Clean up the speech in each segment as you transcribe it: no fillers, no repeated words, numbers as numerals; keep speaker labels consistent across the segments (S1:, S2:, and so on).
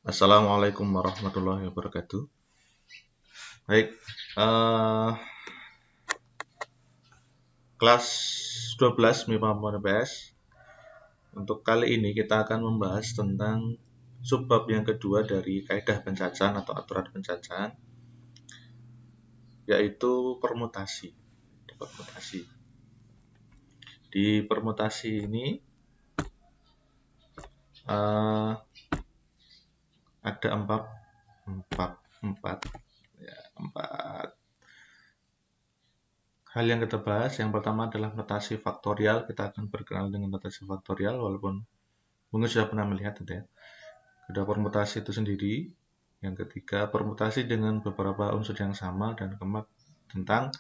S1: Assalamualaikum warahmatullahi wabarakatuh. Baik, eh, kelas 12 MIPA Maupun IPS. Untuk kali ini kita akan membahas tentang subbab yang kedua dari kaidah pencacahan atau aturan pencacahan, yaitu permutasi. Di permutasi ini ada empat hal yang kita bahas. Yang pertama adalah notasi faktorial. Kita akan berkenal dengan notasi faktorial, walaupun mungkin sudah pernah melihat itu ya. Kedua, permutasi itu sendiri. Yang ketiga, permutasi dengan beberapa unsur yang sama, dan keempat, tentang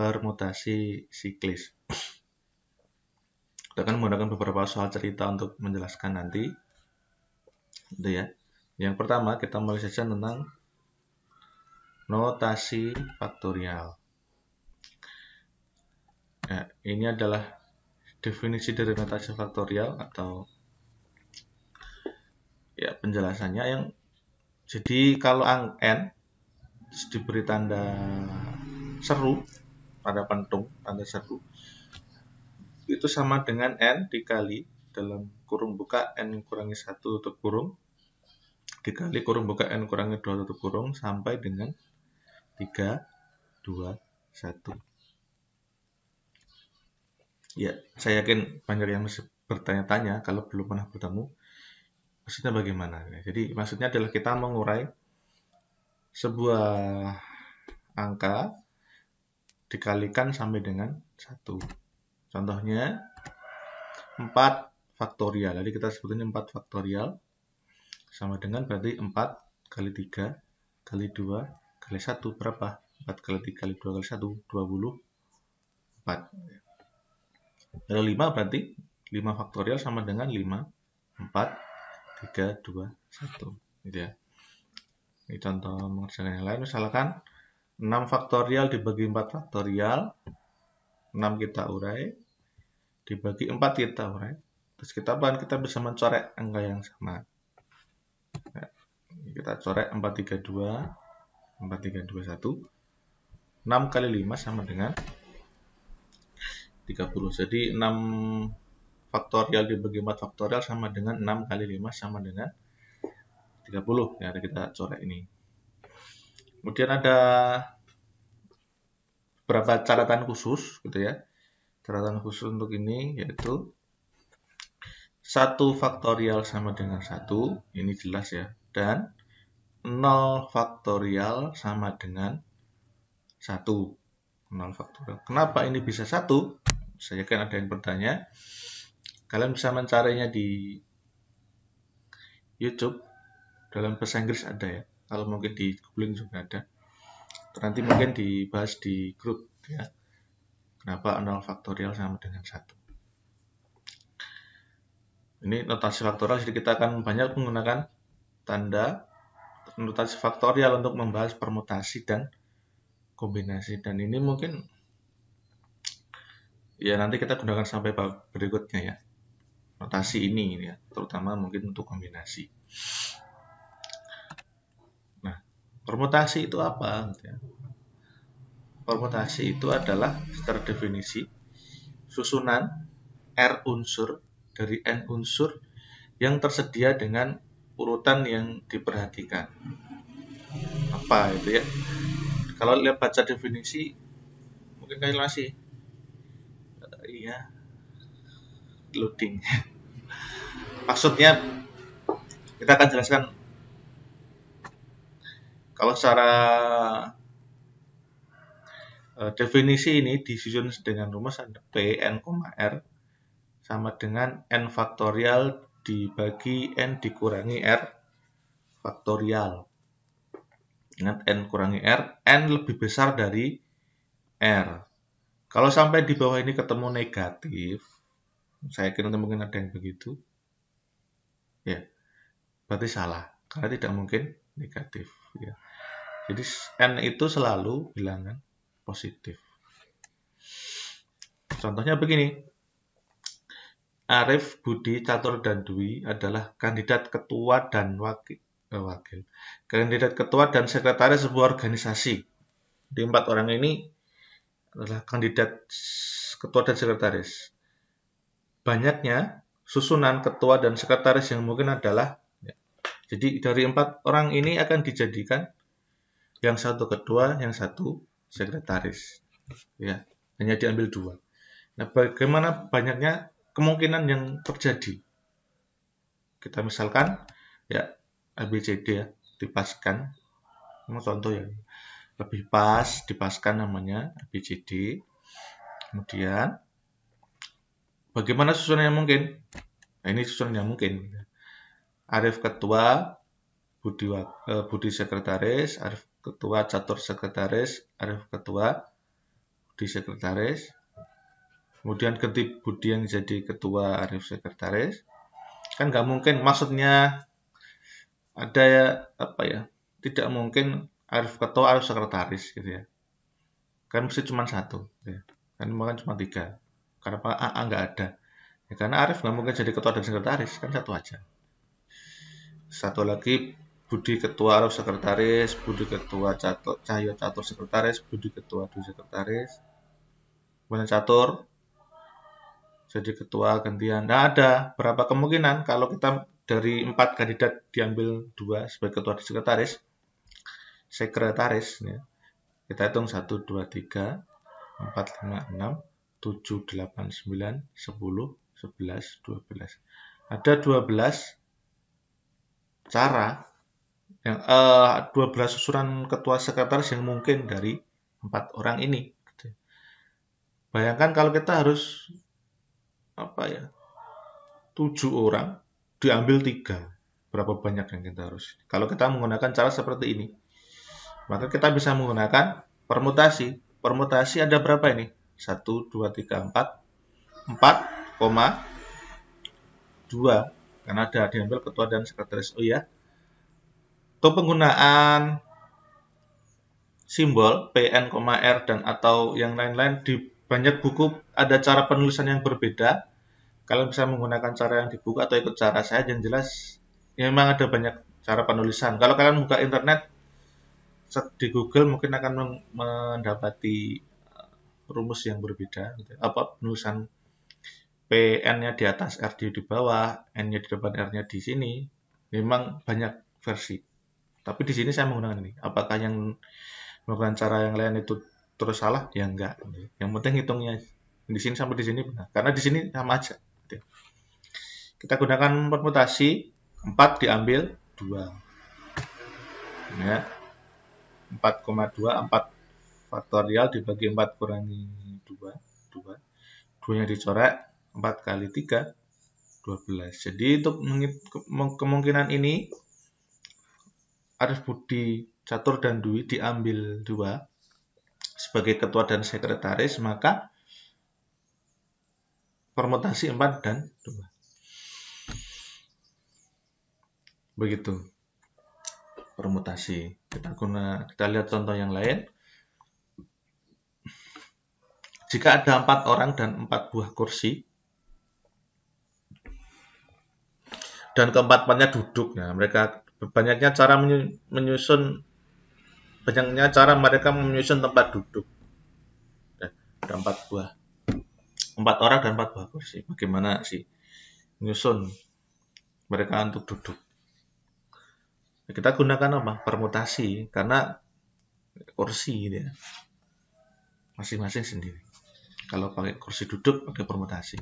S1: permutasi siklis. Kita akan menggunakan beberapa soal cerita untuk menjelaskan nanti. Itu ya. Yang pertama, kita mulai saja tentang notasi faktorial. Nah, ini adalah definisi dari notasi faktorial atau ya penjelasannya. Jadi kalau n diberi tanda seru, tanda pentung, tanda seru, itu sama dengan n dikali dalam kurung buka n kurangi 1 tutup kurung dikali kurung buka n kurangi 2 tutup kurung sampai dengan 3, 2, 1. Ya, saya yakin banyak yang masih bertanya-tanya kalau belum pernah bertemu, maksudnya bagaimana. Jadi maksudnya adalah kita mengurai sebuah angka dikalikan sampai dengan 1. Contohnya 4 faktorial. Jadi kita sebutnya 4 faktorial sama dengan berarti 4 kali 3 kali 2 kali 1 berapa? 4 kali 3 kali 2 kali 1 24. Lalu 5 berarti 5 faktorial sama dengan 5 4 3 2 1 gitu ya. Ini contoh mengerjakan yang lain, misalkan 6 faktorial dibagi 4 faktorial, 6 kita urai, dibagi 4 kita urai, terus kita bisa mencoret angka yang sama. Nah, kita coret 4, 3, 2, 4, 3, 2, 1. 6 kali 5 sama dengan 30. Jadi 6 faktorial dibagi 4 faktorial sama dengan 6 kali 5 sama dengan 30. Ya, kita coret ini. Kemudian ada beberapa catatan khusus gitu ya. Catatan khusus untuk ini yaitu 1 faktorial sama dengan 1, ini jelas ya. Dan 0 faktorial sama dengan 1. 0 faktorial. Kenapa ini bisa 1? Saya yakin ada yang bertanya. Kalian bisa mencarinya di YouTube. Dalam bahasa Inggris ada ya. Kalau mungkin di googling juga ada. Nanti mungkin dibahas di grup ya. Kenapa 0 faktorial sama dengan 1. Ini notasi faktorial, jadi kita akan banyak menggunakan tanda notasi faktorial untuk membahas permutasi dan kombinasi. Dan ini mungkin ya nanti kita gunakan sampai bab berikutnya ya. Notasi ini ya, terutama mungkin untuk kombinasi. Nah, permutasi itu apa? Permutasi itu adalah secara definisi susunan R unsur dari N unsur yang tersedia dengan urutan yang diperhatikan. Apa itu ya? Kalau lihat baca definisi, mungkin kalian masih iya loading. Maksudnya kita akan jelaskan kalau secara definisi ini disusun dengan rumus ada P N, R sama dengan N faktorial dibagi N dikurangi R faktorial. Ingat N kurangi R, N lebih besar dari R. Kalau sampai di bawah ini ketemu negatif, saya kira mungkin ada yang begitu, ya berarti salah, karena tidak mungkin negatif. Ya. Jadi N itu selalu bilangan positif. Contohnya begini, Arif, Budi, Catur, dan Dwi adalah kandidat ketua dan wakil wakil. Kandidat ketua dan sekretaris sebuah organisasi. Di 4 orang ini adalah kandidat ketua dan sekretaris. Banyaknya susunan ketua dan sekretaris yang mungkin adalah, jadi dari 4 orang ini akan dijadikan yang satu ketua, yang satu sekretaris. Ya, hanya diambil 2. Nah, bagaimana banyaknya kemungkinan yang terjadi? Kita misalkan ya ABCD ya, dipaskan. Contoh ya, lebih pas, dipaskan namanya ABCD. Kemudian bagaimana susunan yang mungkin? Nah, ini susunan yang mungkin. Arif ketua, Budi sekretaris, Arif ketua, Catur sekretaris, Arif ketua, Budi sekretaris. Kemudian ganti Budi yang jadi ketua, Arif sekretaris. Kan nggak mungkin, maksudnya ada apa ya? Tidak mungkin Arif ketua, Arif sekretaris gitu ya. Kan mesti cuma satu, ya. Kan mungkin cuma 3. Karena AA nggak ada. Ya, karena Arif nggak mungkin jadi ketua dan sekretaris, kan satu aja. Satu lagi Budi ketua, Arif sekretaris, Budi ketua, Cahyo Catur sekretaris, Budi ketua, Dwi sekretaris. Kemudian Catur jadi ketua gantian. Nah, ada berapa kemungkinan kalau kita dari 4 kandidat diambil 2 sebagai ketua dan sekretaris ya. Kita hitung 1, 2, 3, 4, 5, 6, 7, 8, 9, 10, 11, 12. Ada 12 cara yang 12 susunan ketua sekretaris yang mungkin dari 4 orang ini. Bayangkan kalau kita harus 7 orang diambil 3. Berapa banyak yang kita harus? Kalau kita menggunakan cara seperti ini, maka kita bisa menggunakan permutasi. Permutasi ada berapa ini? 1, 2, 3, 4. 4,2. Karena ada diambil ketua dan sekretaris. Oh ya. Untuk penggunaan simbol PN, R dan atau yang lain-lain di banyak buku ada cara penulisan yang berbeda. Kalian bisa menggunakan cara yang di buku atau ikut cara saya, yang jelas ya memang ada banyak cara penulisan. Kalau kalian buka internet di Google mungkin akan mendapati rumus yang berbeda gitu. Penulisan PN-nya di atas, R di bawah, N-nya di depan, R-nya di sini. Memang banyak versi. Tapi di sini saya menggunakan ini. Apakah yang menggunakan cara yang lain itu terus salah? Ya enggak. Yang penting hitungnya di sini sampai di sini benar. Karena di sini sama aja. Kita gunakan permutasi, 4 diambil 2. Ya. 4,2, 4 faktorial dibagi 4 kurangi 2. 2-nya dicoret, 4 kali 3, 12. Jadi untuk kemungkinan ini, Arif, Budi, Catur, dan Dwi diambil 2 sebagai ketua dan sekretaris, maka permutasi 4 dan 2. Begitu permutasi. Kita lihat contoh yang lain. Jika ada 4 orang dan 4 buah kursi, dan keempat-empatnya duduk, nah mereka banyaknya cara mereka menyusun tempat duduk. Ada 4 orang dan 4 buah kursi. Bagaimana sih menyusun mereka untuk duduk? Kita gunakan apa? Permutasi, karena kursi gitu ya. Masing-masing sendiri. Kalau pakai kursi duduk, pakai permutasi.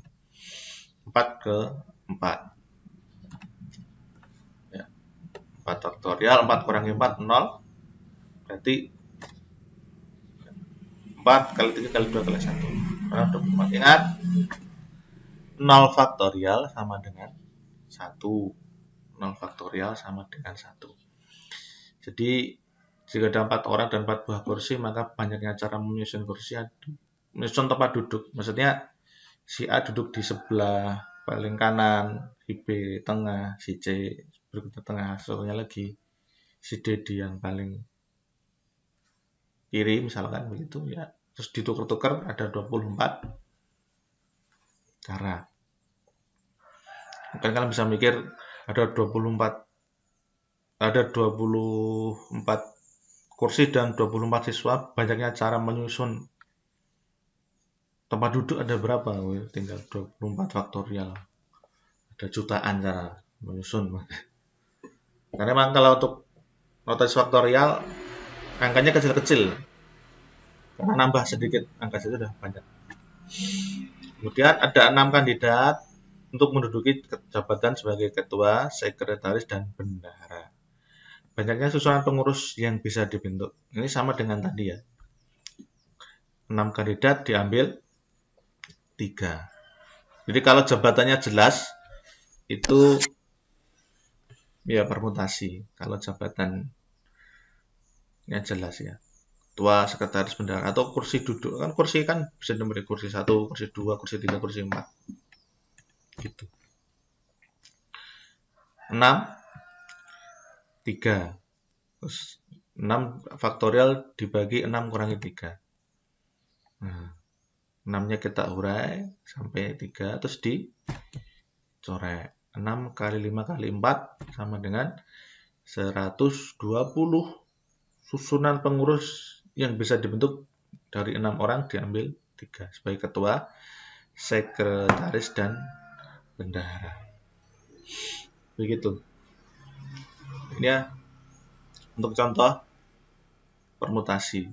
S1: 4 ke 4. Ya. 4 faktorial, 4 kurangi 4, 0. Berarti 4 kali 3 kali 2 kali 1. Karena 24. Ingat, 0 faktorial sama dengan 1. 0 faktorial sama dengan 1. Jadi jika ada 4 orang dan 4 buah kursi, maka banyaknya cara menyusun kursi, menyusun tempat duduk. Maksudnya si A duduk di sebelah paling kanan, si B tengah, si C berikutnya tengah, selanjutnya lagi si D di yang paling kiri misalkan begitu ya. Terus ditukar-tukar, ada 24 cara. Mungkin kalian bisa mikir ada 24 ada 24 kursi dan 24 siswa, banyaknya cara menyusun tempat duduk ada berapa? Tinggal 24 faktorial. Ada jutaan cara menyusun. Karena memang kalau untuk notaris faktorial, angkanya kecil-kecil. Karena nambah sedikit, angka itu sudah banyak. Kemudian ada 6 kandidat untuk menduduki jabatan sebagai ketua, sekretaris, dan bendahara. Banyaknya susunan pengurus yang bisa dibentuk. Ini sama dengan tadi ya. 6 kandidat diambil 3. Jadi kalau jabatannya jelas, itu ya permutasi. Kalau jabatannya jelas ya. Ketua, sekretaris, bendahara, atau kursi duduk. Kan kursi kan bisa nomor kursi 1, kursi 2, kursi 3, kursi 4. Gitu. 6, 3. Terus 6 faktorial dibagi 6 kurangi 3. Nah, 6-nya kita urai sampai 3, terus dicoret. 6 kali 5 kali 4 sama dengan 120. Susunan pengurus yang bisa dibentuk dari 6 orang diambil 3 sebagai ketua, sekretaris, dan bendahara. Begitu. Ini ya untuk contoh permutasi.